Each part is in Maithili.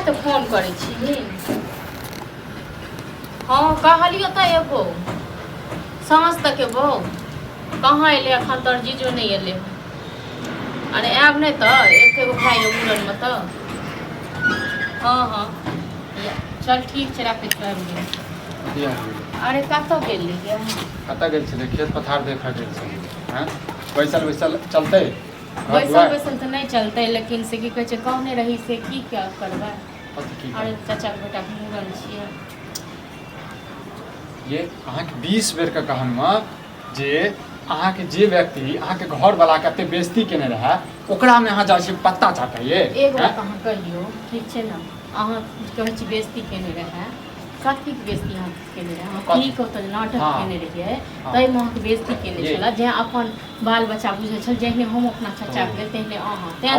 तो फोन करे छी। हाँ कहलियो तो एगो सांझ तक एबो कहाँ अइले एखन तोर जीजो नहीं अइले। अरे आब नहीं तो एगो भाई मूड़न में तो हाँ हाँ चल ठीक है राखे छ। अरे कतौ गेल रहिए कतऽ गेल छलै खेत पथार देखा गेल छलै हैं बैसल बैसल चलते बैसल बैसल तो नहीं चलते लेकिन से की कहै छै कहने रही से की क्या करबै। अरे चाचा के बेटा के मूड़न छियै ये अहाँ के 20 बेर के कहनमे जे अहाँ के जे व्यक्ति अहाँ के घर वाला के एते बेइज्जती केने रहा ओकरा में अहाँ जाइ छी पत्ता चाटैये। एक बात अहाँ कहियो ठीक छै ना अहाँ कहै छी बेइज्जती केने रहा कथी के बेइज्जती अहाँ केने रहा अहाँ की कहत नाटक केने रहिए तै में अहाँ के बेइज्जती केने छला जे अपन बाल बच्चा बुझै छल जेहने हम अपना चाचा के तेहने अहाँ तें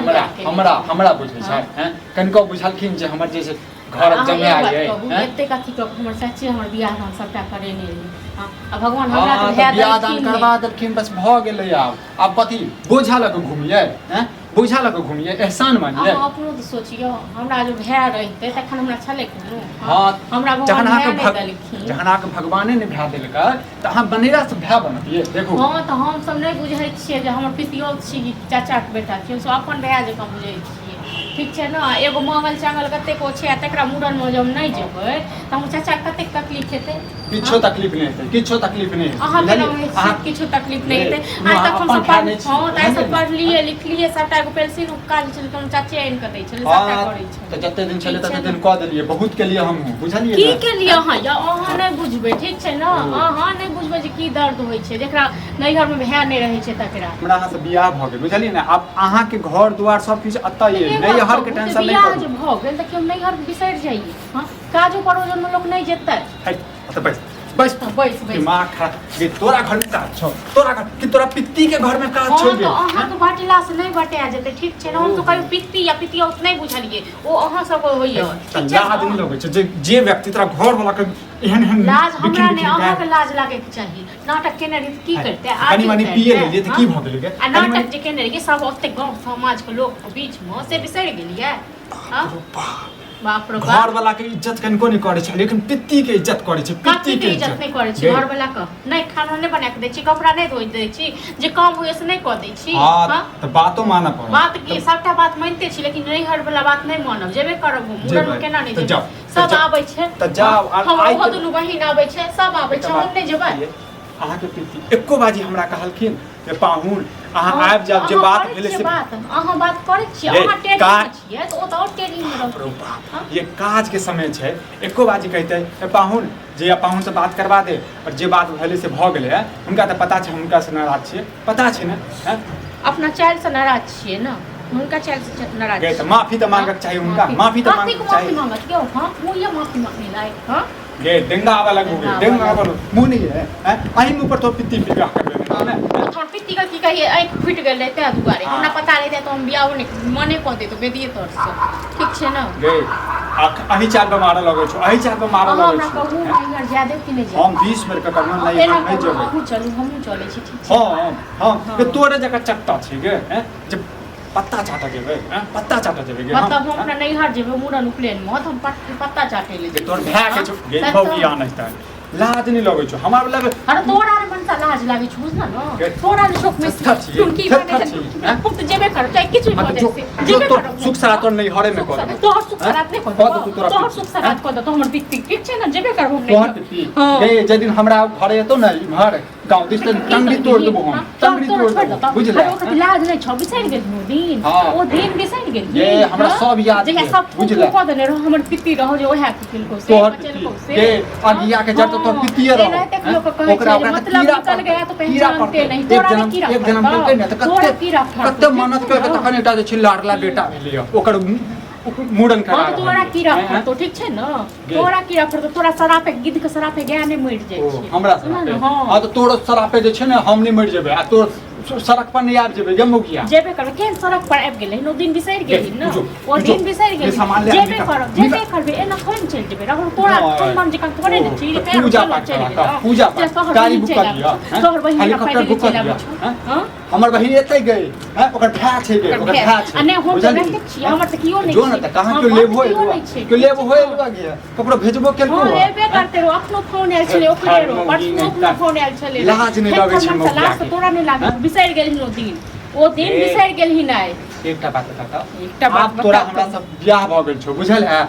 हमरा बुझै छै हैं कनको बुझलखिन जे हमर जे घर जमे आइए एते कथी के हमर चाची हमर बियाह दान सबटा करेने रही हां अब भगवान हमरा के भए बियाह दान करबा देलखिन बस भ गेलै। आब कथी बोझा लग घुमिए हैं बोझा लग घुमिए एहसान मानिए। अहाँ अपनो तो सोचियो हमरा जो भए रहिते तखन हमरा छले कोनो हां हमरा भगवान नहीं देलखिन जहन आके भगवाने ने भए देलकै त अहाँ बनेरा से भए बनबिए। देखो हां त हम सब नहीं बुझै छियै जे हमर पितियो छी चाचा के बेटा छी सो अपन भए जकां बुझै छियै ठीक छै ना। एगो मंगल चांगल कते को छै तकरा मूड़न में जब नहीं जेबै त हम चाचा कते तकलीफ हेतै। किछो तकलीफ नहीं हेतै किछो तकलीफ नहीं हेतै अहाँ के अहाँ किछो तकलीफ नहीं हेतै। आज तक हम सब हां त ऐसे पढ़लिए लिखलिए सबटा एगो पेंसिल काज छल त चाचे आइन के दै छल सबटा करै छै त जते दिन छले तते दिन क देलिए बहुत के लिए हम बुझलिए की के लिए अहाँ या अहाँ नहीं बुझबै ठीक छै ना अहाँ नहीं बुझबै जे की दर्द होय छै जेकरा नैहर में भए नहीं रहै छै तकरा हमरा अहाँ से बियाह भ गेल बुझलिए ना। अब अहाँ के घर द्वार सब किछ अत्ता ये नैहर के टेंशन नहीं करू। बियाह जे भ गेल त केओ नैहर बिसरि जाइए हां काजो परोजन में लोग नहीं जेतै। त बस दिमाग खराब ये तोरा घर में काज छौ तोरा घर कि तोरा पित्ती के घर में काज छौ तो अहाँ के बाटिला से नहीं बटा जेतै ठीक छै ना। हम तो कहियो पित्ती या पितिया उत नहीं बुझलिए ओ अहाँ सब होइए ठीक छै। लाज नहीं लगै छै जे व्यक्ति तोरा घर वाला के एहन लाज हमरा ने अहाँ के लाज लागे के चाहिए। नाटक केने रही की करते कनी मनी पिए लेलिए त की भ गेलै गे आ नाटक जे केने रही सब ओते गांव समाज के लोग के बीच में से बिसरि गेलिए। हां बाप रे घर वाला के इज्जत कनको नहीं करे छै लेकिन पित्ती के इज्जत करे छै। पित्ती के इज्जत नहीं करे छै घर वाला के नहीं खाना नहीं बना के दै छी कपड़ा नहीं धोइ दै छी जे काम होय से नहीं क दै छी। हां त बातो मानऽ पड़त बात की सबटा बात मानते छी लेकिन नैहर वाला बात नहीं मानब जेबे करब मूड़न में केना नहीं जेब सब आबै छै त जाओ हम ओहो दुनू बहिन आबै छै सब आबै छै हम नहीं जेबै। अहाँ के पित्ती एको बाजी हमरा कहलखिन जे पाहुन अहाँ आबि जाब जे बात भेले से बात अहाँ बात करै छी अहाँ टेढ़ी छियै त ओ त और टेढ़ी में रहत। ये काज के समय छै एको बाजी कहते पाहुन जे पाहुन से बात करवा दे और जे बात भेले से भ गेले हुनका त पता छै हुनका से नाराज छियै पता छै ना अपना चाइल से नाराज छियै ना हुनका चाइल से नाराज छियै त माफी त मांगक चाहिए हुनका माफी त मांगक चाहिए। माफी मांगत क्यों हां वो ये माफी मांगने लायक हां ये डेंगा वाला गुगे डेंगा वाला मुंह नहीं है आई मुंह पर तो पित्ती बिगाह कर देने ना थोड़ा पित्ती का की कहिए आंख फूट गेल रहते दुआरे हमरा पता रहते तो हम बियाह नहीं मने क दे तो बेदिए तोर से ठीक छै ना। गे अही चार पे मारे लगै छ अही चार पे मारे लगै हमरा कहू नैहर ज्यादा कि नहीं हम 20 बेर का करना नहीं जेबै हमहु चलै छी ठीक छै। हां के तोरे जका चट्टा छै गे जे पत्ता चाटा जेबै पत्ता चाटा जेबै गे मतलब हम अपना नैहर जेबै मूड़न उपनयन में हम पत्ता चाटे ले तोर भए के छ गे भौकी आनै त लाज नहीं लगै छ हमरा लगे अरे तोरा रे मनसा लाज लागे छ बुझना न तोरा रे शौक में चुनकी माने हम तो जेबे कर चाहे किछु हो जाए जेबे कर सुख सरात नहीं हरे में कर तोहर सुख सरात नहीं कर तोहर सुख सरात कर तो हमर पित्ती ठीक छै ना जेबे कर हम नहीं तोहर पित्ती गे जे दिन हमरा घरे एतो न घर गांव दिस टंगड़ी तोड़ देबो हम टंगड़ी तोड़ देबो बुझले ओकर लाज नहीं छ बिसरि गेल दिन ओ दिन बिसरि गेल ये हमरा सब याद जे सब बुझले क देने रहो हमर पित्ती रहो जे ओहे किल को से बचल को से गे अगिया के जड़ तो पित्तीए रहो ओकरा मतलब निकल गया तो पहचानते नहीं तोरा ने कीड़ा एक जन्म केलकै न त कते मेहनत करके तखन एकटा जे छिल्लारला बेटा भेलै ओकर मूड़न करा तोरा कीड़ा फरतो ठीक छै ना तोरा कीड़ा फरतो तोरा सरापे गिद्ध के सरापे गाय नहीं मर जाय छै हमरा सरापे हां तो तोरो सरापे जे छै ने हम नहीं मर जेबै आ तोर सड़क पर नहीं आब जेबै गमो किया जेबे कर केन सड़क पर आब गेलै नो दिन बिसरि गेली ना ओ दिन बिसरि गेली जेबे करब जेबे करबे एना थोड़ी चल जेबे रहर तोरा खानदान जे करे ने छी रे पूजा पाठ करा पूजा पाठ गाड़ी बुक कर दिया तोहर बहिन हेलीकॉप्टर बुक कर दिया हां हमर बहिन एतै गई हैं ओकर भाय छै गे ओकर भाय छै अने हम देखै छी हमर त कियो नै जो न त कहां के लेबो के लेबो होय गया ककरो भेजबो केलको हां लेबे करते रो अपनो फोन आयल छले ओकरे रो परसो अपनो फोन आयल छले लाज नै लगै छै मौका लाज तोरा नै लागे बिसैर गेलहिन ओ दिन बिसैर गेलहिन नै एकटा बात बता एकटा बात तोरा हमरा सब बियाह भ गेल छौ बुझल है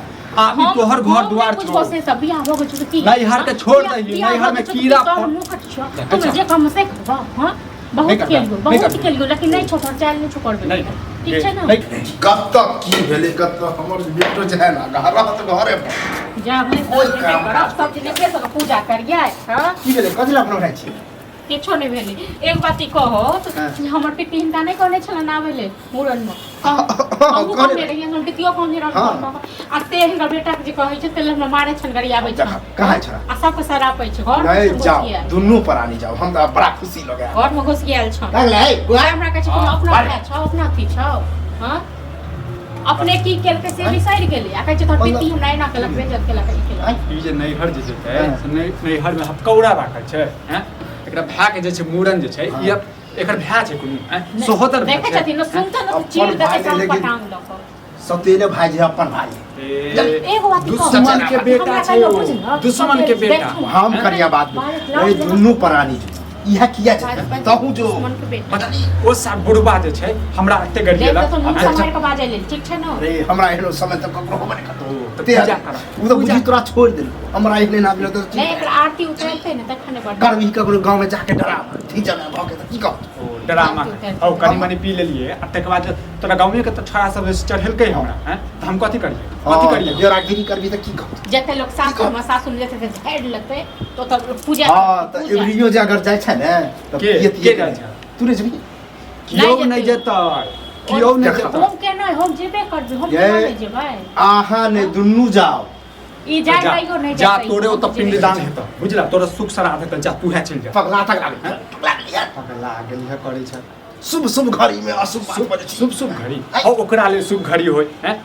आबी तोहर घर द्वार छौ कुछ से सब बियाह भ गेल छौ की नैहर के छोड़ दही नैहर में कीड़ा तुम जे काम से हां बहुत खेलियो लेकिन नहीं छोड़ चाल नहीं छोड़बे ठीक छै ना कब तक की भेले कब तक हमर बेटो जे है ना घर त घरे जा भाई कोई काम कर सब दिन के सब पूजा करिए हां की भेले कजला बनाइ छी किछो नहीं भेले एक बात ई कहो हमर पिटी हिनका नहीं कहने छला ना भेले मूरन में हम कहने रही हम पितियो कहने रह आ ते हिनका बेटा के जे कहै छै तेल में मारे छन गड़ी आबै छै कहां छ आ सब के सरापै छै घर में जाओ दुन्नु प्राणी जाओ हम त बड़ा खुशी लगे घर में घुस गेल छ लागले गोरा हमरा कहै छै अपना भाई छ अपना थी छ हां अपने की केल के से बिसैर गेली आ कहै छै त पिती हमरा एना केलक बेइज्जत केलक ई केलक ई जे नैहर जे छै नैहर में हकौड़ा राखल छै हैं एकरा भाय के जे छै मूरन जे छै ई एकर भाय छै कोनो सहोदर देखे छथिन सुनता न चीर देखे सब पटांग दक सतेले भाई जे अपन भाई एगो बात दुश्मन के बेटा छै दुश्मन के बेटा हम करिया बात ए दुन्नु प्राणी इहा किया छै तहु जो पता ओ सब बुढ़बा जे छै हमरा एते गड़िएला तो मुंह मार के बाजे ले ठीक छै न रे हमरा एहनो समय तक ककरो होबे नहीं करतो तो पूजा कर उ तो बुझी तोरा छोड़ दे हमरा एहने ना मिलो तो नहीं एक आरती उतारते न तखने बड़ करवी ककरो गांव में जाके डरा ठीक जमे भागे त की कह ड्रामा औ कनी मनी पी लेलिए आ तक बाद तोरा गांव में के त छड़ा सब चढ़ेलकै हमरा हैं त हम कथि करिए जोरागिरी करबी त की कह जते लोग सासु में सासु जते के झाड़ लगते तो पूजा हां त एवरियो जे अगर जाय छै ने त के जाय छै तू रे जबी कियो नहीं जेतै कियो नहीं जेतै हम के नहीं हम जेबे करबे हम केना नहीं जेबै आहा ने दुन्नु जाओ ई जाय लाइयो नहीं जा तोरे ओ त पिंडदान हेत बुझला तोरा सुख श्राद्ध कर जा तू है चल जा पगला तक लागे पगला गेल है करे छै शुभ शुभ घड़ी में अशुभ बात बजे शुभ शुभ घड़ी हो ओकरा ले शुभ घड़ी होय हैं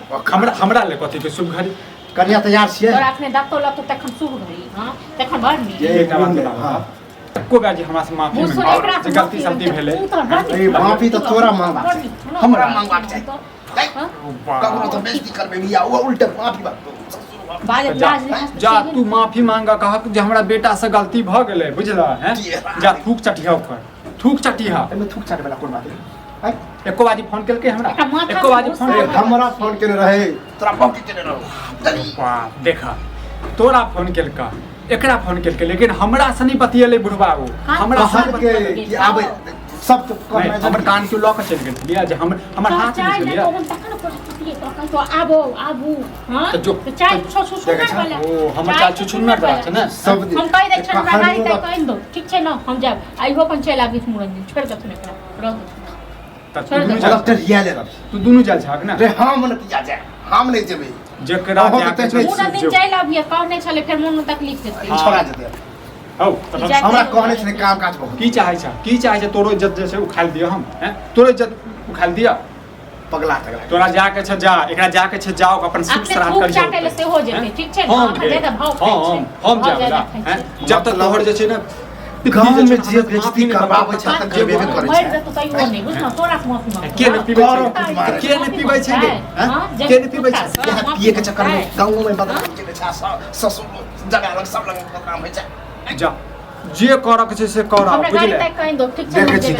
हमरा ले कथि के शुभ घड़ी कन्या तैयार छियै तोरा अपने दत्तो ल तो तखन शुभ घड़ी हां तखन बड़ नी ये एकटा बात बता को बाजी हमरा से माफी मांग जे गलती सलती भेले ए माफी त तोरा मांगा हमरा मांगबाक छै ककरो तो बेइज्जती करबे बिया ओ उल्टे माफी बात जा तू माफी मांगा कहा जे हमरा बेटा से गलती भ गेलै बुझला हैं जा थूक चटिया ऊपर थूक चटिया एमे थूक चाटे वाला कोन बात है एको बाजी फोन केलकै हमरा एको बाजी फोन हमरा फोन केने रहे तोरा बाकी केने रहो वाह देखा तोरा फोन केलका एकरा फोन केलकै लेकिन हमरा से नहीं बतियेले बुढ़बा ओ हमरा कहल के कि आबे सब तो हमर कान के लॉक चल गेल बिया जे हमर हाथ में चलिया तो आबो हां तो चाय छुछुन्नर वाला ओ हमर चाय छुछुन्नर वाला छै ना सब हम कहि दै छै हमरा गाड़ी तक कहि दो ठीक छै ना हम जाब आइहो अपन चल आबी मुरन छोड़ दे तने रह तू डॉक्टर रिया ले तू दुनु चल छाक ना रे हम न किया जाए हम नहीं जेबे जेकरा जाके पूरा दिन चल आबिए कहने छले फेर मोन तकलीफ देते छोड़ा जेते हौ हमरा कहने छले काम काज बहुत की चाहे छै तोरो इज्जत जे छै उखाल दिया हम हैं तोरो इज्जत उखाल दिया पगला तगला तोरा जाके छै जा एकरा जाके छै जाओ अपन सुख श्राद्ध कर जाओ चाटे ले से हो जेते ठीक छै ना ज्यादा भाव खाइ छै हम जाबला हैं जब तक तोहर जे छै ना गांव में जे बेइज्जती करबाबै छै त करबे करे छै मर जतो तइयो नहीं बुझना तोरा माफी मांग के ने पीबै छै के ने पीबै छै पिए के चक्कर में गांव में बदनाम केने छै ससुर जगह लग सब लग बदनाम होय छै जा जे करक छै से कर हमरा गाड़ी तक कहि दो ठीक छै देखे छी